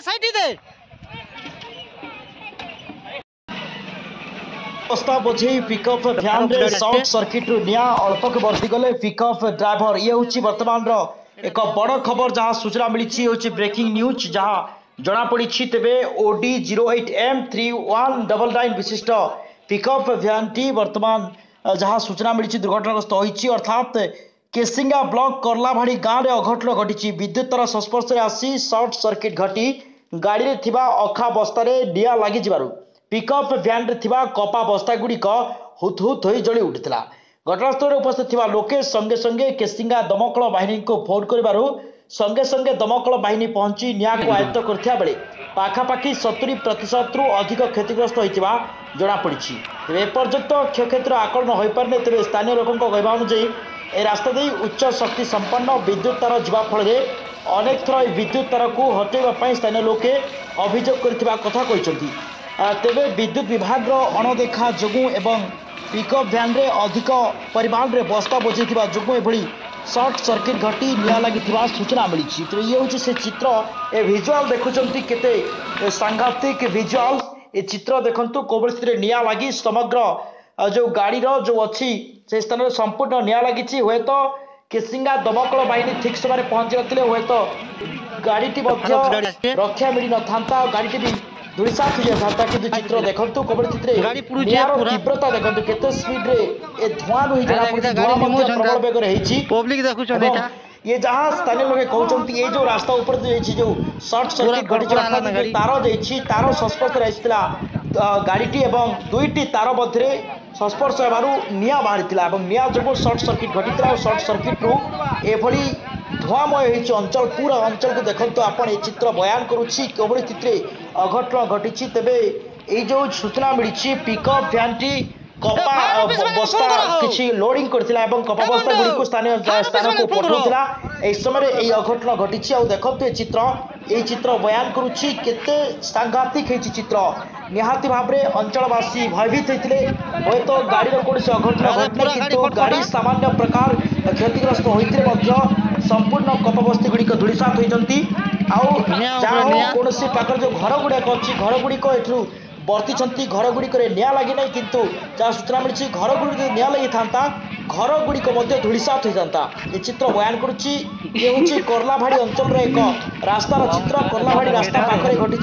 Side दे रास्ता बोझे pickup van रे short circuit रु निया अल्पक वर्ती गले पिकअप ड्राइवर ये होची वर्तमान रो एक बड़ खबर जहां सूचना मिली होची ब्रेकिंग न्यूज जहां जना पड़ी तेबे ओडी 08M3199 विशिष्ट पिकअप भ्यान टी वर्तमान जहां सूचना मिली दुर्घटनाग्रस्त होईची अर्थात केसिंगा ब्लॉक करलाभाड़ी गाँव में अघटन घटी विद्युत तार संस्पर्श आसी शॉर्ट सर्किट घटी गाड़ी में थिबा अखा बस्तार निया लगी पिकअप भ्यान रे थिबा कपा बस्ता गुड़िक हुत हुत हो जली उठिला। घटनास्थल उपस्थित थिबा लोके संगे संगे केसिंगा दमकल बाहिनी को फोन करिबारु संगे संगे दमकल बाहिनी पहुंची निया को आयत्त करथिया बेले पाखापाखि 70% रु अधिक क्षतिग्रस्त होइतिबा जणा पड़िछि। तेबे एपर्यंत क्षयक्षतिर आकलन होई पारने तेबे स्थानीय लोकन को कहबा अनुसार ए रास्ता दे उच्च शक्ति संपन्न विद्युत तार जीवा फल अनेक थर विद्युत तार को हटेवा स्थानीय लोके अभियोग करथिबा कथा कहिसंती। तेबे विद्युत विभाग अणदेखा जोगु एवं पिकअप भ्यान रे अधिक परिमाण रे बस्ता बोझे जोगु एभली शॉर्ट सर्किट घटी निया लगी सूचना मिली। तेज ये हूँ से चित्र ए विजुआल देखुंत केते सांघातिक विजुआल ए चित्र देखु कोबल स्थिति निया लगी समग्र जो गाड़ी जो अच्छी से स्थान संपूर्ण निया लगी हे तो केसिंगा दमकल बाहिनी ठीक समय पहुंची नथिले हे तो गाड़ी रक्षा मिल न था गाड़ी भी धूलिसात हो जाता कि चित्र देखंतु कोबल स्थिति नियार तीव्रता देखंतु केते स्पीड रे ए धुआं रही जरा धुआं मध्य प्रबल बेग रे हेची पब्लिक देखुछन एटा ये जहां स्थानीय लोग कहउछंती ये जो रास्ता ऊपर जाईछि जो शॉर्ट सर्किट घटी तार जाईछि तार संस्पर्श रे आइछिला गाड़ीटी एवं दुईटी तार मध्य संस्पर्श हेबारु निया बाहरिथिला एवं निया जो शॉर्ट सर्किट घटिथिला शॉर्ट सर्किट रु एभली धुआमय होइछि अंचल पूरा अंचल को देखंतु आपण ए चित्र बयान करूछि केवल चित्रे अघटन घटी तेबे ए जो सूचना मिली पिकअप भ्यान टी कपा बस्ता किछि लोडिंग करथिला एवं कपा बस्ता गुडी को स्थान को पठौथिला ए समय ए अघटन घटी आ देखंतु ए चित्र बयान करूछि केते सांघातिक हेछि चित्र निहाती भाव में अंचलवासी भयभीत होते हे तो गाड़ी कौन से अघटन घटना किंतु गाड़ी सामान्य प्रकार क्षतिग्रस्त होते संपूर्ण कपबस्ती गुड़िक धूलिसात होती कौन पाखर जो घर गुड़ाक अच्छी घर गुड़िक एठू बर्ती घर गुड़िक निया लगी ना किंतु जहाँ सूचना मिली घर गुड़िक निया लगी था घर गुड़िक धूलिसात हो जाता ये चित्र बयान करुच्ची ये हूँ करलाभाड़ी अंचल एक रास्तार चित्र करलाभाड़ी रास्ता पाखे घटी